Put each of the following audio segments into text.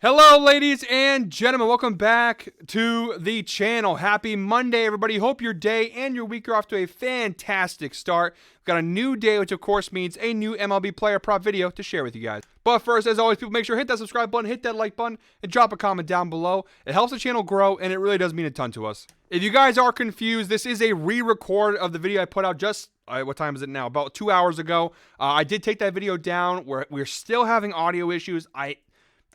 Hello, ladies and gentlemen. Welcome back to the channel. Happy Monday, everybody. Hope your day and your week are off to a fantastic start. We've got a new day, which of course means a new MLB Player Prop video to share with you guys. But first, as always, people, make sure to hit that subscribe button, hit that like button, and drop a comment down below. It helps the channel grow, and it really does mean a ton to us. If you guys are confused, this is a re-record of the video I put out just what time is it now? About 2 hours ago. I did take that video down. We're still having audio issues.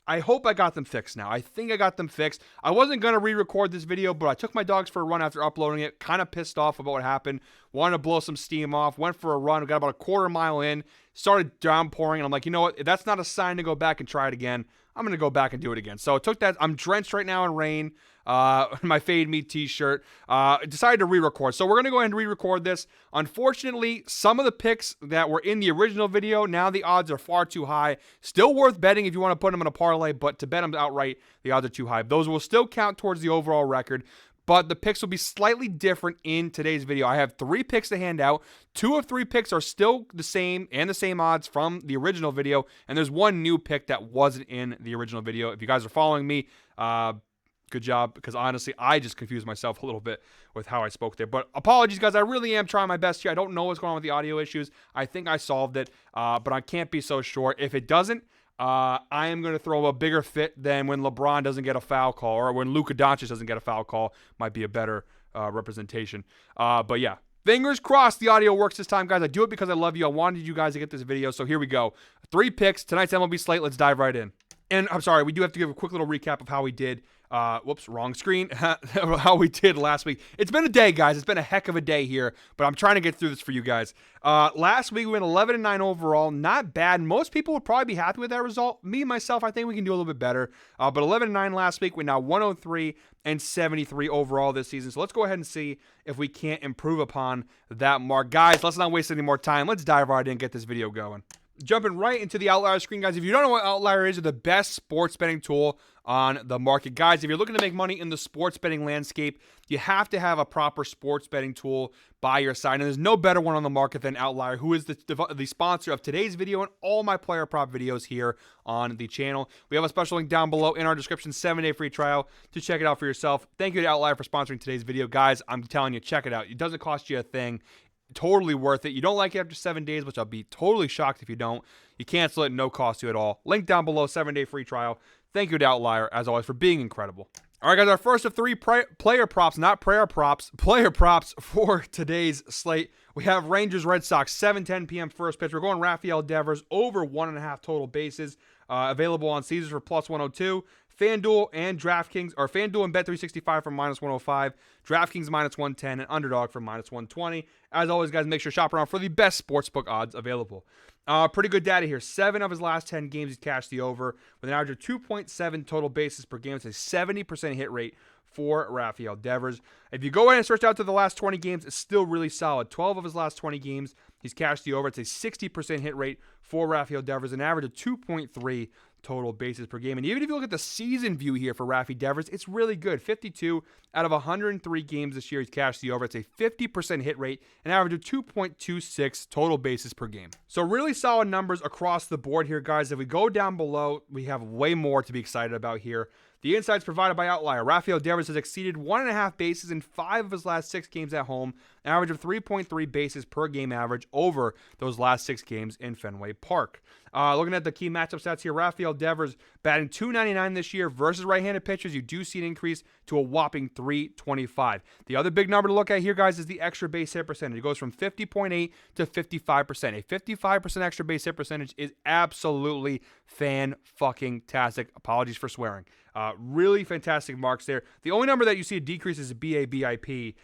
I hope I got them fixed now. I think I got them fixed. I wasn't going to re-record this video, but I took my dogs for a run after uploading it. Kind of pissed off about what happened. Wanted to blow some steam off. Went for a run. Got about a quarter mile in. Started downpouring. And I'm like, you know what? If that's not a sign to go back and try it again, I'm going to go back and do it again. So I took that. I'm drenched right now in rain. My Fade Me t-shirt. Decided to re-record. So we're going to go ahead and re-record this. Unfortunately, some of the picks that were in the original video, now the odds are far too high. Still worth betting if you want to put them in a parlay, but to bet them outright, the odds are too high. Those will still count towards the overall record, but the picks will be slightly different in today's video. I have 3 picks to hand out. 2 of 3 picks are still the same and the same odds from the original video, and there's one new pick that wasn't in the original video. If you guys are following me, good job, because honestly, I just confused myself a little bit with how I spoke there. But apologies, guys. I really am trying my best here. I don't know what's going on with the audio issues. I think I solved it, but I can't be so sure. If it doesn't, I am going to throw a bigger fit than when LeBron doesn't get a foul call or when Luka Doncic doesn't get a foul call. Might be a better representation. But yeah, fingers crossed the audio works this time, guys. I do it because I love you. I wanted you guys to get this video, so here we go. 3 picks. Tonight's MLB slate. Let's dive right in. And I'm sorry, we do have to give a quick little recap of how we did. Whoops, wrong screen. How we did last week. It's been a day, guys. It's been a heck of a day here, but I'm trying to get through this for you guys. Last week we went 11-9 overall. Not bad. Most people would probably be happy with that result. Me, myself, I think we can do a little bit better. But 11-9 last week. We're now 103-73 overall this season. So let's go ahead and see if we can't improve upon that mark. Guys, let's not waste any more time. Let's dive right in and get this video going. Jumping right into the Outlier screen, guys. If you don't know what Outlier is, it's the best sports betting tool on the market. Guys, if you're looking to make money in the sports betting landscape, you have to have a proper sports betting tool by your side. And there's no better one on the market than Outlier, who is the sponsor of today's video and all my player prop videos here on the channel. We have a special link down below in our description, 7-day free trial to check it out for yourself. Thank you to Outlier for sponsoring today's video. Guys, I'm telling you, check it out. It doesn't cost you a thing. Totally worth it. You don't like it after 7 days, which I'll be totally shocked if you don't. You cancel it, no cost to you at all. Link down below, 7-day free trial. Thank you to Outlier, as always, for being incredible. All right, guys, our first of 3 player props, not prayer props, player props for today's slate. We have Rangers Red Sox, 7:10 p.m. first pitch. We're going Rafael Devers over 1.5 total bases. Available on Caesars for +102. FanDuel and DraftKings, or FanDuel and Bet365 for -105, DraftKings -110, and Underdog for -120. As always, guys, make sure to shop around for the best sportsbook odds available. Pretty good data here. 7 of his last 10 games, he's cashed the over with an average of 2.7 total bases per game. It's a 70% hit rate for Rafael Devers. If you go ahead and search out to the last 20 games, it's still really solid. 12 of his last 20 games, he's cashed the over. It's a 60% hit rate for Rafael Devers, an average of 2.3 total bases per game. And even if you look at the season view here for Rafi Devers, it's really good. 52 out of 103 games this year, he's cashed the over. It's a 50% hit rate, an average of 2.26 total bases per game. So really solid numbers across the board here, guys. If we go down below, we have way more to be excited about here. The insights provided by Outlier. Rafael Devers has exceeded 1.5 bases in 5 of his last 6 games at home, an average of 3.3 bases per game average over those last 6 games in Fenway Park. Looking at the key matchup stats here, Rafael Devers batting .299 this year versus right-handed pitchers. You do see an increase to a whopping .325. The other big number to look at here, guys, is the extra base hit percentage. It goes from 50.8 to 55%. A 55% extra base hit percentage is absolutely fan-fucking-tastic. Apologies for swearing. Really fantastic marks there. The only number that you see a decrease is a BABIP,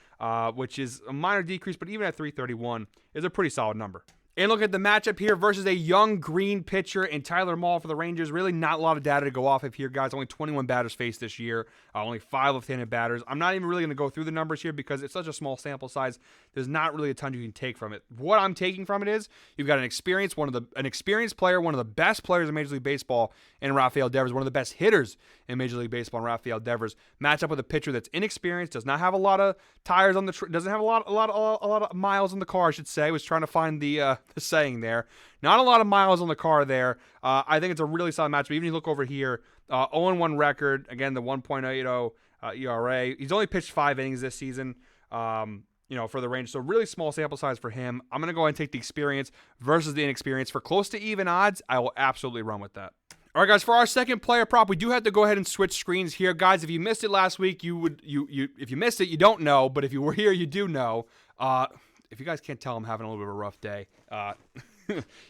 which is a minor decrease, but even at 331 is a pretty solid number. And look at the matchup here versus a young green pitcher and Tyler Mahle for the Rangers. Really not a lot of data to go off of here, guys. Only 21 batters faced this year. Only 5 left-handed batters. I'm not even really going to go through the numbers here because it's such a small sample size. There's not really a ton you can take from it. What I'm taking from it is you've got an experienced player, one of the best players in Major League Baseball in Rafael Devers, one of the best hitters in Major League Baseball in Rafael Devers. Match up with a pitcher that's inexperienced, does not have a lot of tires on the, doesn't have a lot of miles on the car, I should say. Was trying to find the the saying there. Not a lot of miles on the car there. I think it's a really solid matchup. Even if you look over here, 0-1 record. Again, the 1.80 ERA. He's only pitched 5 innings this season. For the range. So really small sample size for him. I'm going to go ahead and take the experience versus the inexperience. For close to even odds, I will absolutely run with that. All right, guys, for our second player prop, we do have to go ahead and switch screens here. Guys, if you missed it last week, if you missed it, you don't know. But if you were here, you do know. If you guys can't tell, I'm having a little bit of a rough day.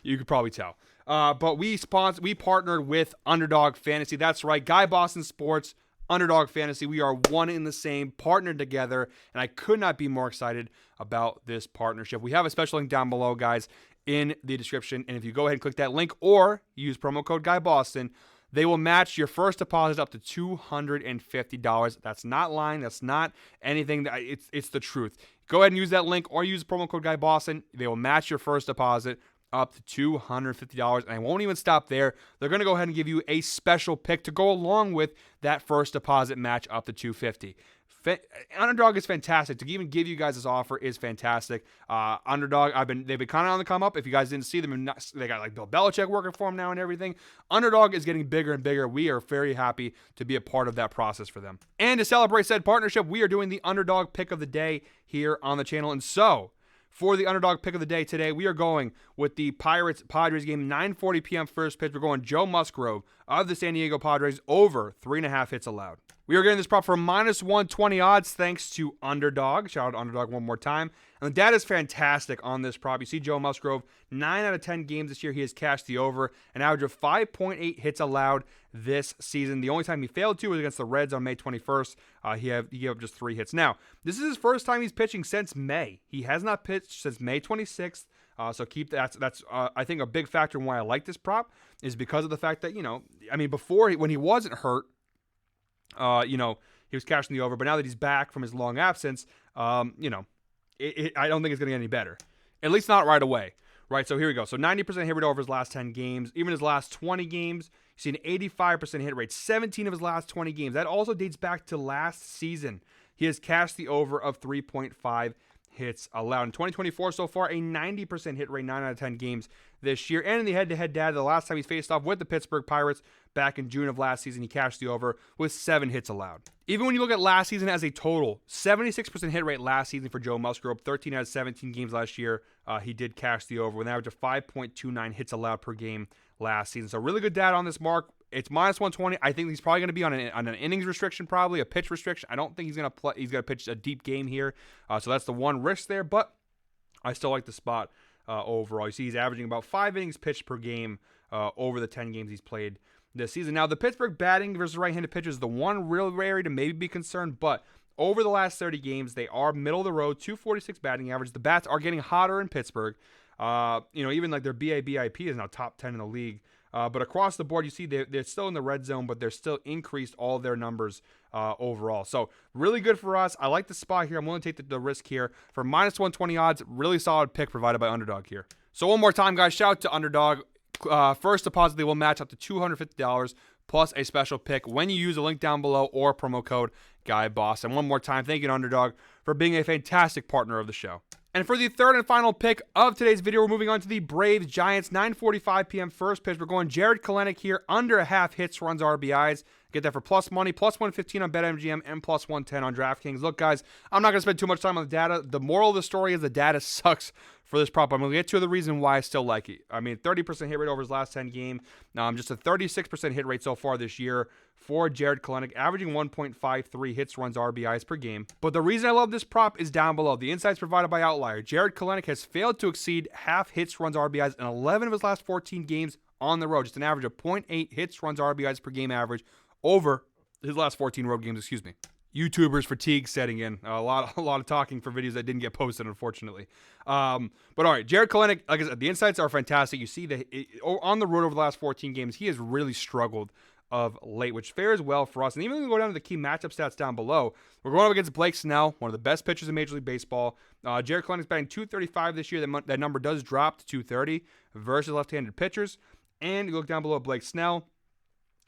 You could probably tell. But we partnered with Underdog Fantasy. That's right. Guy Boston Sports, Underdog Fantasy. We are one in the same, partnered together, and I could not be more excited about this partnership. We have a special link down below, guys, in the description, and if you go ahead and click that link or use promo code GuyBoston, they will match your first deposit up to $250. That's not lying. That's not anything. It's the truth. Go ahead and use that link or use promo code GuyBoston. They will match your first deposit up to $250, and I won't even stop there. They're going to go ahead and give you a special pick to go along with that first deposit match up to $250. Underdog is fantastic. To even give you guys this offer is fantastic. Underdog, they've been kind of on the come up. If you guys didn't see them, they got like Bill Belichick working for them now and everything. Underdog is getting bigger and bigger. We are very happy to be a part of that process for them. And to celebrate said partnership, we are doing the Underdog pick of the day here on the channel. And so, for the Underdog pick of the day today, we are going with the Pirates-Padres game, 9:40 p.m. first pitch. We're going Joe Musgrove of the San Diego Padres over 3.5 hits allowed. We are getting this prop for -120 odds thanks to Underdog. Shout out to Underdog one more time. And the data is fantastic on this prop. You see Joe Musgrove, 9 out of 10 games this year, he has cashed the over, an average of 5.8 hits allowed this season. The only time he failed to was against the Reds on May 21st. He gave up just 3 hits. Now, this is his first time he's pitching since May. He has not pitched since May 26th. So keep that's I think a big factor in why I like this prop is because of the fact that, before when he wasn't hurt, he was cashing the over, but now that he's back from his long absence, I don't think it's going to get any better. At least not right away, right? So here we go. So 90% hit rate over his last 10 games. Even his last 20 games, you see an 85% hit rate. 17 of his last 20 games. That also dates back to last season. He has cashed the over of 3.5 hits allowed. In 2024 so far, a 90% hit rate, 9 out of 10 games this year. And in the head-to-head data, the last time he's faced off with the Pittsburgh Pirates back in June of last season, he cashed the over with 7 hits allowed. Even when you look at last season as a total, 76% hit rate last season for Joe Musgrove, 13 out of 17 games last year, he did cash the over with an average of 5.29 hits allowed per game last season. So really good data on this mark. It's -120. I think he's probably going to be on an innings restriction, probably a pitch restriction. I don't think he's going to play. He's going to pitch a deep game here, so that's the one risk there. But I still like the spot overall. You see, he's averaging about 5 innings pitched per game over the 10 games he's played this season. Now, the Pittsburgh batting versus right-handed pitchers is the one real area to maybe be concerned, but over the last 30 games, they are middle of the road, 246 batting average. The bats are getting hotter in Pittsburgh. Even like their BABIP is now top 10 in the league. But across the board, you see they're still in the red zone, but they're still increased all their numbers overall. So really good for us. I like the spot here. I'm willing to take the risk here. For -120 odds, really solid pick provided by Underdog here. So one more time, guys, shout out to Underdog. First deposit, they will match up to $250 plus a special pick when you use the link down below or promo code GuyBoss. And one more time, thank you to Underdog for being a fantastic partner of the show. And for the third and final pick of today's video, we're moving on to the Braves-Giants, 9:45 p.m. first pitch. We're going Jared Kelenic here, under a half hits, runs, RBIs. Get that for plus money, plus 115 on BetMGM, and plus 110 on DraftKings. Look, guys, I'm not going to spend too much time on the data. The moral of the story is the data sucks for this prop. I'm going to get to the reason why I still like it. 30% hit rate over his last 10 games. Just a 36% hit rate so far this year for Jared Kelenic, averaging 1.53 hits, runs, RBIs per game. But the reason I love this prop is down below. The insights provided by Outlier. Jared Kelenic has failed to exceed half hits, runs, RBIs in 11 of his last 14 games on the road. Just an average of 0.8 hits, runs, RBIs per game average over his last 14 road games, YouTubers fatigue setting in. A lot of talking for videos that didn't get posted, unfortunately. But all right, Jared Kelenic, like I said, the insights are fantastic. You see that on the road over the last 14 games, he has really struggled of late, which fares well for us. And even when we go down to the key matchup stats down below, we're going up against Blake Snell, one of the best pitchers in Major League Baseball. Jared Kelenic's batting .235 this year. That number does drop to .230 versus left-handed pitchers. And you look down below Blake Snell,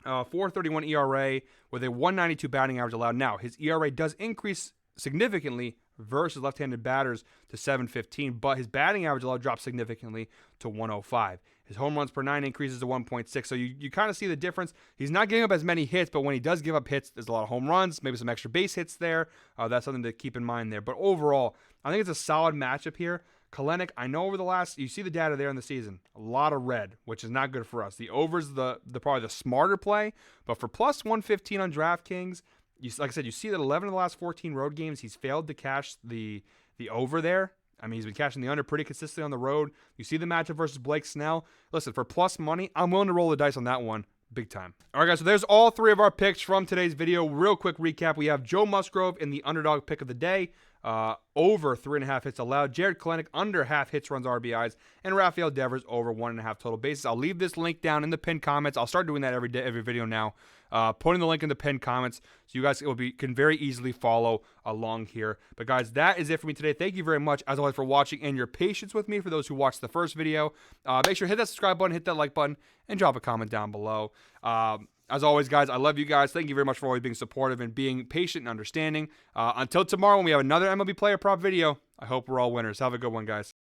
4.31 ERA with a 192 batting average allowed. Now, his ERA does increase significantly versus left-handed batters to 715, but his batting average allowed dropped significantly to 105. His home runs per 9 increases to 1.6, so you kind of see the difference. He's not giving up as many hits, but when he does give up hits, there's a lot of home runs, maybe some extra base hits there. That's something to keep in mind there. But overall, I think it's a solid matchup here. Kalenic, I know over the last, you see the data there in the season, a lot of red, which is not good for us. The over's the probably the smarter play, but for plus 115 on DraftKings, like I said, you see that 11 of the last 14 road games, he's failed to cash the over there. I mean, he's been cashing the under pretty consistently on the road. You see the matchup versus Blake Snell. Listen, for plus money, I'm willing to roll the dice on that one. Big time. All right, guys, so there's all 3 of our picks from today's video. Real quick recap. We have Joe Musgrove in the underdog pick of the day. Over 3.5 hits allowed. Jared Kalenic under half hits, runs, RBIs, and Rafael Devers over 1.5 total bases. I'll leave this link down in the pinned comments. I'll start doing that every video now. Putting the link in the pinned comments so you guys can very easily follow along here. But guys, that is it for me today. Thank you very much, as always, for watching and your patience with me. For those who watched the first video, make sure to hit that subscribe button, hit that like button, and drop a comment down below. As always, guys, I love you guys. Thank you very much for always being supportive and being patient and understanding. Until tomorrow when we have another MLB Player Prop video, I hope we're all winners. Have a good one, guys.